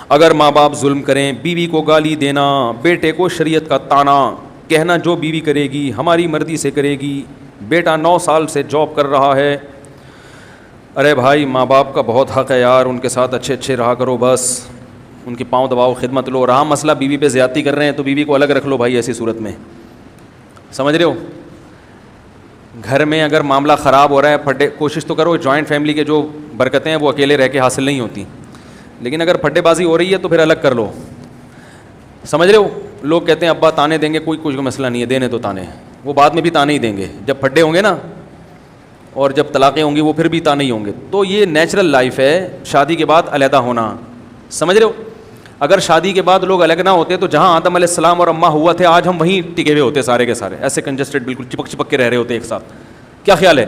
اگر ماں باپ ظلم کریں، بیوی کو گالی دینا، بیٹے کو شریعت کا طعنہ، کہنا جو بیوی کرے گی ہماری مرضی سے کرے گی، بیٹا 9 سال سے جاب کر رہا ہے، ارے بھائی ماں باپ کا بہت حق ہے یار، ان کے ساتھ اچھے اچھے رہا کرو، بس ان کی پاؤں دباؤ، خدمت لو. رہا مسئلہ بیوی پہ زیادتی کر رہے ہیں تو بیوی کو الگ رکھ لو بھائی ایسی صورت میں. سمجھ رہے ہو؟ گھر میں اگر معاملہ خراب ہو رہا ہے، پھڈے کوشش تو کرو، جوائنٹ فیملی کے جو برکتیں ہیں وہ اکیلے رہ کے حاصل نہیں ہوتی، لیکن اگر پھڈے بازی ہو رہی ہے تو پھر الگ کر لو. سمجھ رہے ہو؟ لوگ کہتے ہیں ابا تانے دیں گے، کوئی کچھ مسئلہ نہیں ہے، دینے تو تانے، وہ بعد میں بھی تانے ہی دیں گے جب پھڈے ہوں گے نا، اور جب طلاقیں ہوں گی وہ پھر بھی تانے ہی ہوں گے. تو یہ نیچرل لائف ہے شادی کے بعد علیحدہ ہونا. سمجھ رہے ہو؟ اگر شادی کے بعد لوگ الگ نہ ہوتے تو جہاں آدم علیہ السلام اور اماں ہوا تھے آج ہم وہیں ٹکے ہوئے ہوتے سارے کے سارے، ایسے کنجسٹڈ بالکل چپک چپک کے رہ رہے ہوتے ایک ساتھ. کیا خیال ہے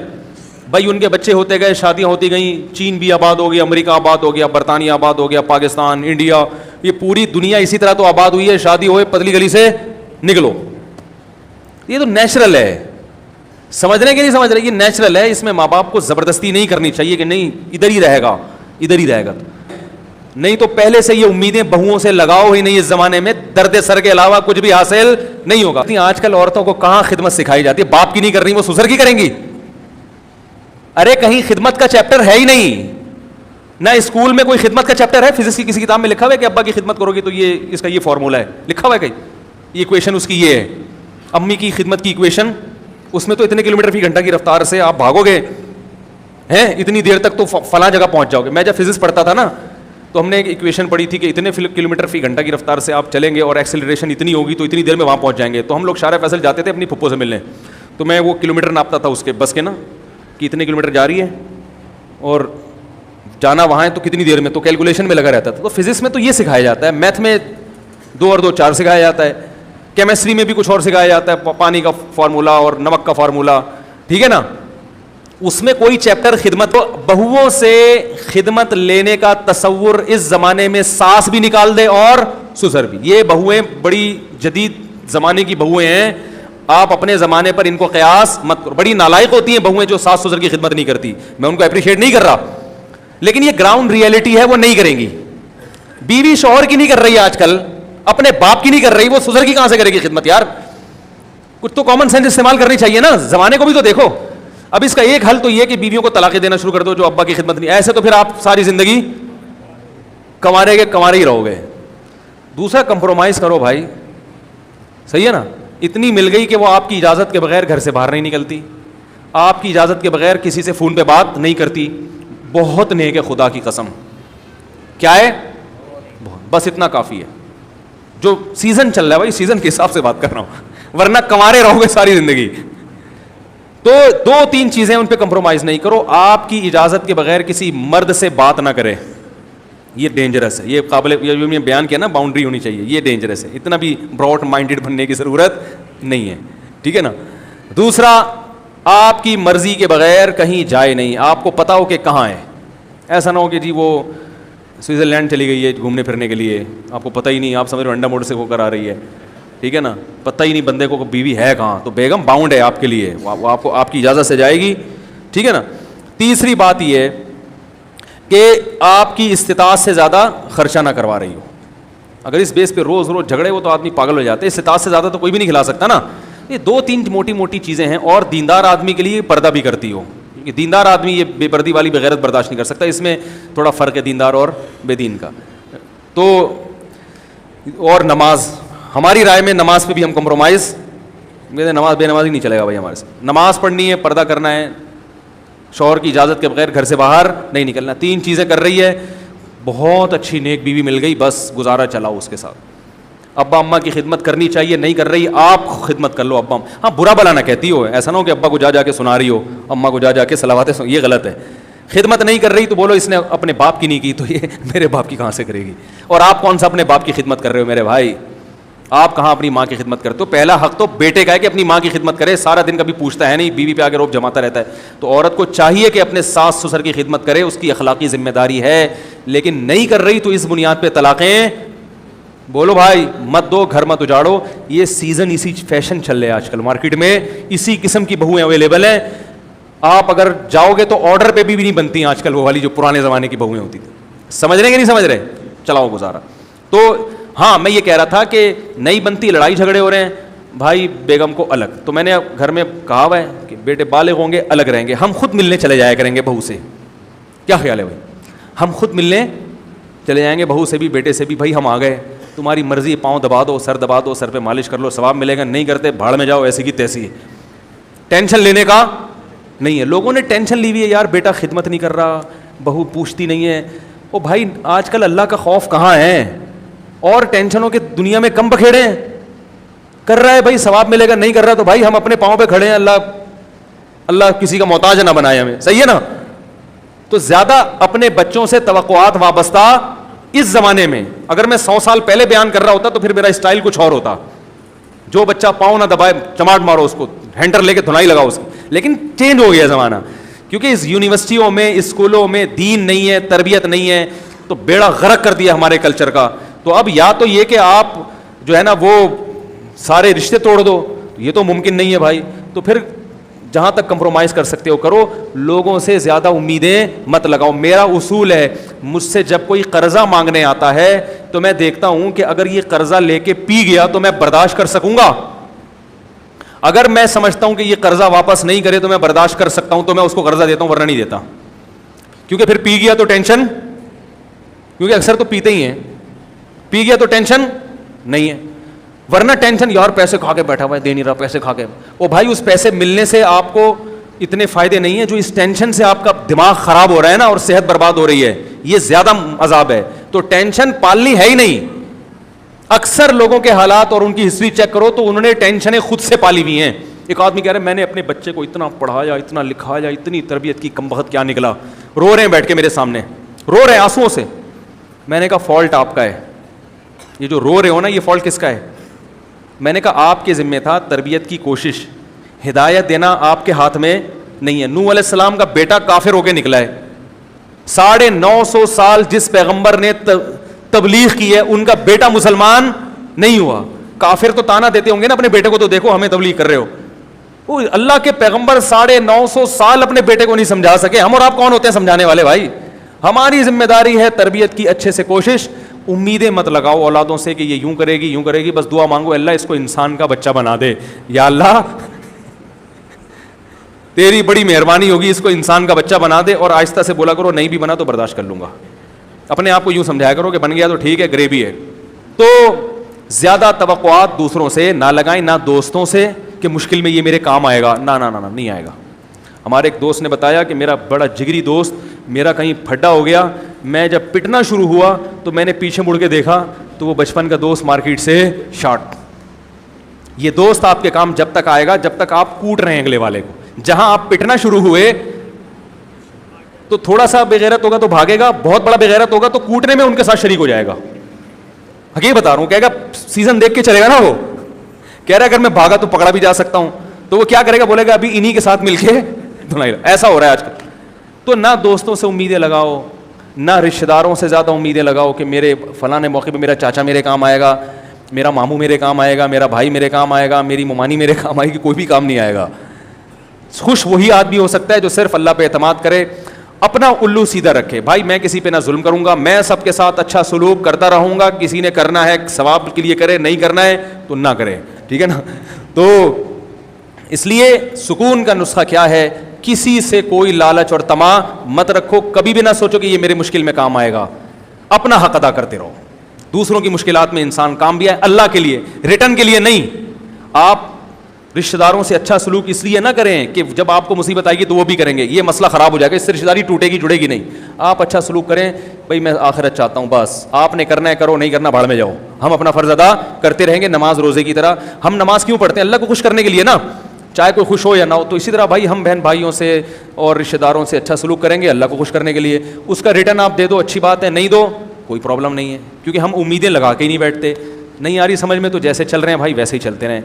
بھائی؟ ان کے بچے ہوتے گئے، شادیاں ہوتی گئیں، چین بھی آباد ہو گیا، امریکہ آباد ہو گیا، برطانیہ آباد ہو گیا، پاکستان، انڈیا، یہ پوری دنیا اسی طرح تو آباد ہوئی ہے. شادی ہوئے پتلی گلی سے نکلو، یہ تو نیچرل ہے. سمجھ رہے ہیں کہ نہیں سمجھ رہے؟ یہ نیچرل ہے، اس میں ماں باپ کو زبردستی نہیں کرنی چاہیے کہ نہیں ادھر ہی رہے گا، ادھر ہی رہے گا. نہیں تو پہلے سے یہ امیدیں بہوؤں سے لگاؤ ہی نہیں، اس زمانے میں درد سر کے علاوہ کچھ بھی حاصل نہیں ہوگا. آج کل عورتوں کو کہاں خدمت سکھائی جاتی ہے؟ باپ کی نہیں کر رہی وہ سسر کی کریں گی. ارے کہیں خدمت کا چیپٹر ہے ہی نہیں، نہ اسکول میں کوئی خدمت کا چیپٹر ہے. فزکس کی کسی کتاب میں لکھا ہوا ہے کہ ابا کی خدمت کرو گی تو یہ اس کا یہ فارمولا ہے، لکھا ہوا ہے کہیں؟ یہ ایکویشن اس کی یہ ہے، امی کی خدمت کی ایکویشن، اس میں تو اتنے کلومیٹر فی گھنٹہ کی رفتار سے آپ بھاگو گے ہیں، اتنی دیر تک تو فلاں جگہ پہنچ جاؤ گے. میں جب فزکس پڑھتا تھا نا تو ہم نے ایک ایکویشن پڑھی تھی کہ اتنے کلومیٹر فی گھنٹہ کی رفتار سے آپ چلیں گے اور ایکسلریشن اتنی ہوگی تو اتنی دیر میں وہاں پہنچ جائیں گے. تو ہم لوگ شارع فیصل جاتے تھے اپنی پھپھو سے ملنے، تو میں وہ کلومیٹر ناپتا تھا اس کے بس کے نا کہ اتنے کلومیٹر جا رہی ہے اور جانا وہاں ہے تو کتنی دیر میں، تو کیلکولیشن میں لگا رہتا تھا. تو فزکس میں تو یہ سکھایا جاتا ہے، میتھ میں 2 اور 2 4 سکھایا جاتا ہے، کیمسٹری میں بھی کچھ اور سکھایا جاتا ہے، پانی کا فارمولا اور نمک کا فارمولا، ٹھیک ہے نا. اس میں کوئی چیپٹر خدمت، بہوؤں سے خدمت لینے کا تصور اس زمانے میں ساس بھی نکال دے اور سسر بھی. یہ بہویں بڑی جدید زمانے کی بہویں ہیں، آپ اپنے زمانے پر ان کو قیاس مت کرو. بڑی نالائق ہوتی ہیں بہویں جو ساس سسر کی خدمت نہیں کرتی، میں ان کو اپریشیٹ نہیں کر رہا، لیکن یہ گراؤنڈ ریئلٹی ہے، وہ نہیں کریں گی. بیوی شوہر کی نہیں کر رہی آج کل، اپنے باپ کی نہیں کر رہی، وہ سسر کی کہاں سے کرے گی خدمت یار؟ کچھ تو کامن سینس استعمال کرنی چاہیے نا، زمانے کو بھی تو دیکھو. اب اس کا ایک حل تو یہ کہ بیویوں کو طلاقیں دینا شروع کر دو جو ابا کی خدمت نہیں، ایسے تو پھر آپ ساری زندگی کمارے ہی رہو گے. دوسرا کمپرومائز کرو بھائی، صحیح ہے نا. اتنی مل گئی کہ وہ آپ کی اجازت کے بغیر گھر سے باہر نہیں نکلتی، آپ کی اجازت کے بغیر کسی سے فون پہ بات نہیں کرتی، بہت نیک ہے خدا کی قسم. کیا ہے؟ بس اتنا کافی ہے. جو سیزن چل رہا ہے بھائی، سیزن کے حساب سے بات کر رہا ہوں، ورنہ کمارے رہو گے ساری زندگی. تو 2-3 چیزیں ان پہ کمپرومائز نہیں کرو. آپ کی اجازت کے بغیر کسی مرد سے بات نہ کرے، یہ ڈینجرس ہے. یہ قابل یہ میں بیان کیا نا، باؤنڈری ہونی چاہیے، یہ ڈینجرس ہے. اتنا بھی براڈ مائنڈیڈ بننے کی ضرورت نہیں ہے، ٹھیک ہے نا. دوسرا، آپ کی مرضی کے بغیر کہیں جائے نہیں، آپ کو پتا ہو کہ کہاں ہے. ایسا نہ ہو کہ جی وہ سوئٹزرلینڈ چلی گئی ہے گھومنے پھرنے کے لیے، آپ کو پتہ ہی نہیں، آپ سمجھ رہے ہو انڈا موڈ سے ہو کر آ رہی ہے، ٹھیک ہے نا. پتہ ہی نہیں بندے کو بیوی ہے کہاں، تو بیگم باؤنڈ ہے آپ کے لیے، وہ آپ کو آپ کی اجازت سے جائے گی، ٹھیک ہے نا. تیسری بات یہ ہے کہ آپ کی استطاعت سے زیادہ خرچہ نہ کروا رہی ہو. اگر اس بیس پہ روز روز جھگڑے ہو تو آدمی پاگل ہو جاتے. استطاعت سے زیادہ تو کوئی بھی نہیں کھلا سکتا نا. یہ 2-3 موٹی موٹی چیزیں ہیں. اور دیندار آدمی کے لیے پردہ بھی کرتی ہو، کیونکہ دیندار آدمی یہ بے پردی والی بغیرت برداشت نہیں کر سکتا. اس میں تھوڑا فرق ہے دیندار اور بے دین کا. تو اور نماز، ہماری رائے میں نماز پہ بھی ہم کمپرومائز، نماز بے نمازی نہیں چلے گا بھائی ہمارے سے. نماز پڑھنی ہے، پردہ کرنا ہے، شوہر کی اجازت کے بغیر گھر سے باہر نہیں نکلنا. 3 چیزیں کر رہی ہے، بہت اچھی نیک بیوی مل گئی، بس گزارا چلاؤ اس کے ساتھ. ابا اماں کی خدمت کرنی چاہیے، نہیں کر رہی آپ خدمت کر لو. ابا ہاں برا بلا نہ کہتی ہو، ایسا نہ ہو کہ ابا کو جا کے سنا رہی ہو، اماں کو جا کے صلواتیں یہ غلط ہے. خدمت نہیں کر رہی تو بولو اس نے اپنے باپ کی نہیں کی تو یہ میرے باپ کی کہاں سے کرے گی. اور آپ کون سا اپنے باپ کی خدمت کر رہے ہو میرے بھائی؟ آپ کہاں اپنی ماں کی خدمت کرتے ہو؟ پہلا حق تو بیٹے کا ہے کہ اپنی ماں کی خدمت کرے. سارا دن کبھی پوچھتا ہے نہیں، بیوی پہ آگے روب جماتا رہتا ہے. تو عورت کو چاہیے کہ اپنے ساس سسر کی خدمت کرے، اس کی اخلاقی ذمہ داری ہے. لیکن نہیں کر رہی تو اس بنیاد پہ طلاقیں بولو بھائی مت دو، گھر مت اجاڑو. یہ سیزن، اسی فیشن چل رہے ہیں آج کل مارکیٹ میں، اسی قسم کی بہویں اویلیبل ہیں. آپ اگر جاؤ گے تو آرڈر پہ بھی نہیں بنتی آج کل وہ والی جو پرانے زمانے کی بہویں ہوتی تھیں. سمجھ رہے کہ نہیں سمجھ رہے؟ چلاؤ گزارا. تو ہاں میں یہ کہہ رہا تھا کہ نہیں بنتی, لڑائی جھگڑے ہو رہے ہیں, بھائی بیگم کو الگ. تو میں نے گھر میں کہا ہوا ہے کہ بیٹے بالغ ہوں گے الگ رہیں گے, ہم خود ملنے چلے جایا کریں گے بہو سے. کیا خیال ہے بھائی؟ ہم خود ملنے چلے جائیں گے بہو سے بھی بیٹے سے بھی. بھائی ہم آ گئے, تمہاری مرضی, پاؤں دبا دو, سر دبا دو, سر پہ مالش کر لو, ثواب ملے گا. نہیں کرتے بھاڑ میں جاؤ, ایسی کی تیسی. ٹینشن لینے کا نہیں ہے. لوگوں نے ٹینشن لی ہوئی ہے, یار بیٹا خدمت نہیں کر رہا, بہو پوچھتی نہیں ہے. او بھائی آج کل اللہ کا خوف کہاں ہے, اور ٹینشنوں کے دنیا میں کم بکھیڑے ہیں. کر رہا ہے بھائی ثواب ملے گا, نہیں کر رہا تو بھائی ہم اپنے پاؤں پہ کھڑے ہیں, اللہ کسی کا محتاج نہ بنائے ہمیں. صحیح ہے نا؟ تو زیادہ اپنے بچوں سے توقعات وابستہ اس زمانے میں, اگر میں 100 سال پہلے بیان کر رہا ہوتا تو پھر میرا اسٹائل کچھ اور ہوتا. جو بچہ پاؤں نہ دبائے چماٹ مارو اس کو, ہینڈر لے کے دھنائی لگاؤ اس کی. لیکن چینج ہو گیا زمانہ, کیونکہ اس یونیورسٹیوں میں, اسکولوں میں دین نہیں ہے, تربیت نہیں ہے, تو بیڑا غرق کر دیا ہمارے کلچر کا. تو اب یا تو یہ کہ آپ جو ہے نا وہ سارے رشتے توڑ دو, یہ تو ممکن نہیں ہے بھائی. تو پھر جہاں تک کمپرومائز کر سکتے ہو کرو, لوگوں سے زیادہ امیدیں مت لگاؤ. میرا اصول ہے, مجھ سے جب کوئی قرضہ مانگنے آتا ہے تو میں دیکھتا ہوں کہ اگر یہ قرضہ لے کے پی گیا تو میں برداشت کر سکوں گا. اگر میں سمجھتا ہوں کہ یہ قرضہ واپس نہیں کرے تو میں برداشت کر سکتا ہوں, تو میں اس کو قرضہ دیتا ہوں, ورنہ نہیں دیتا. کیونکہ پھر پی گیا تو ٹینشن, کیونکہ اکثر تو پیتے ہی ہیں, پی گیا تو ٹینشن نہیں ہے. ورنہ ٹینشن, یار پیسے کھا کے بیٹھا ہوا ہے, دے نہیں رہا, پیسے کھا کے. او بھائی اس پیسے ملنے سے آپ کو اتنے فائدے نہیں ہیں جو اس ٹینشن سے آپ کا دماغ خراب ہو رہا ہے نا, اور صحت برباد ہو رہی ہے, یہ زیادہ عذاب ہے. تو ٹینشن پالنی ہے ہی نہیں. اکثر لوگوں کے حالات اور ان کی ہسٹری چیک کرو تو انہوں نے ٹینشنیں خود سے پالی ہوئی ہیں. ایک آدمی کہہ رہے ہیں میں نے اپنے بچے کو اتنا پڑھایا, اتنا لکھایا, اتنی تربیت کی, کم بخت کیا نکلا. رو رہے ہیں بیٹھ کے میرے سامنے, رو رہے ہیں آنسوؤں سے. میں نے کہا فالٹ آپ کا ہے, یہ جو رو رہے ہو نا یہ فالٹ کس کا ہے؟ میں نے کہا آپ کے ذمہ تھا تربیت کی کوشش, ہدایت دینا آپ کے ہاتھ میں نہیں ہے. نوح علیہ السلام کا بیٹا کافر ہو کے نکلا ہے. 950 سال جس پیغمبر نے تبلیغ کی ہے ان کا بیٹا مسلمان نہیں ہوا. کافر تو تانا دیتے ہوں گے نا اپنے بیٹے کو, تو دیکھو ہمیں تبلیغ کر رہے ہو. وہ اللہ کے پیغمبر 950 سال اپنے بیٹے کو نہیں سمجھا سکے. ہم اور آپ کون ہوتے ہیں سمجھانے والے بھائی؟ ہماری ذمہ داری ہے تربیت کی اچھے سے کوشش. امیدیں مت لگاؤ اولادوں سے کہ یہ یوں کرے گی یوں کرے گی, بس دعا مانگو اللہ اس کو انسان کا بچہ بنا دے. یا اللہ تیری بڑی مہربانی ہوگی, اس کو انسان کا بچہ بنا دے. اور آہستہ سے بولا کرو نہیں بھی بنا تو برداشت کر لوں گا. اپنے آپ کو یوں سمجھایا کرو کہ بن گیا تو ٹھیک ہے, گریوی ہے. تو زیادہ توقعات دوسروں سے نہ لگائیں, نہ دوستوں سے کہ مشکل میں یہ میرے کام آئے گا. نہ نہیں آئے گا. ہمارے ایک دوست نے بتایا کہ میرا بڑا جگری دوست میرا کہیں پھڈا ہو گیا, میں جب پٹنا شروع ہوا تو میں نے پیچھے مڑ کے دیکھا تو وہ بچپن کا دوست مارکیٹ سے شارٹ. یہ دوست آپ کے کام جب تک آئے گا جب تک آپ کوٹ رہے ہیں اگلے والے کو. جہاں آپ پٹنا شروع ہوئے تو تھوڑا سا بےغیرت ہوگا تو بھاگے گا, بہت بڑا بےغیرت ہوگا تو کوٹنے میں ان کے ساتھ شریک ہو جائے گا. حقیقت بتا رہا ہوں, کہے گا سیزن دیکھ کے چلے گا نا. وہ کہہ رہا ہے اگر میں بھاگا تو پکڑا بھی جا سکتا ہوں, تو وہ کیا کرے گا, بولے گا ابھی انہی کے ساتھ مل کے دھنائی. ایسا ہو رہا ہے آج کل. تو نہ دوستوں سے امیدیں لگاؤ, نہ رشتہ داروں سے زیادہ امیدیں لگاؤ کہ میرے فلاں موقع پہ میرا چاچا میرے کام آئے گا, میرا ماموں میرے کام آئے گا, میرا بھائی میرے کام آئے گا, میری ممانی میرے کام آئے گی. کوئی بھی کام نہیں آئے گا. خوش وہی آدمی ہو سکتا ہے جو صرف اللہ پہ اعتماد کرے, اپنا الو سیدھا رکھے. بھائی میں کسی پہ نہ ظلم کروں گا, میں سب کے ساتھ اچھا سلوک کرتا رہوں گا. کسی نے کرنا ہے ثواب کے لیے کرے, نہیں کرنا ہے تو نہ کرے, ٹھیک ہے نا. تو اس لیے سکون کا نسخہ کیا ہے, کسی سے کوئی لالچ اور طمع مت رکھو. کبھی بھی نہ سوچو کہ یہ میرے مشکل میں کام آئے گا. اپنا حق ادا کرتے رہو. دوسروں کی مشکلات میں انسان کام بھی ہے اللہ کے لیے, ریٹرن کے لیے نہیں. آپ رشتہ داروں سے اچھا سلوک اس لیے نہ کریں کہ جب آپ کو مصیبت آئے گی تو وہ بھی کریں گے, یہ مسئلہ خراب ہو جائے گا, اس سے رشتہ داری ٹوٹے گی جڑے گی نہیں. آپ اچھا سلوک کریں, بھائی میں آخرت چاہتا ہوں, بس آپ نے کرنا ہے کرو, نہیں کرنا بھاڑ میں جاؤ. ہم اپنا فرض ادا کرتے رہیں گے نماز روزے کی طرح. ہم نماز کیوں پڑھتے ہیں؟ اللہ کو خوش کرنے کے لیے نا, چاہے کوئی خوش ہو یا نہ ہو. تو اسی طرح بھائی ہم بہن بھائیوں سے اور رشتہ داروں سے اچھا سلوک کریں گے اللہ کو خوش کرنے کے لیے. اس کا ریٹرن آپ دے دو, اچھی بات ہے, نہیں دو کوئی پرابلم نہیں ہے, کیونکہ ہم امیدیں لگا کے ہی نہیں بیٹھتے. نہیں آ رہی سمجھ میں تو جیسے چل رہے ہیں بھائی ویسے ہی چلتے رہیں.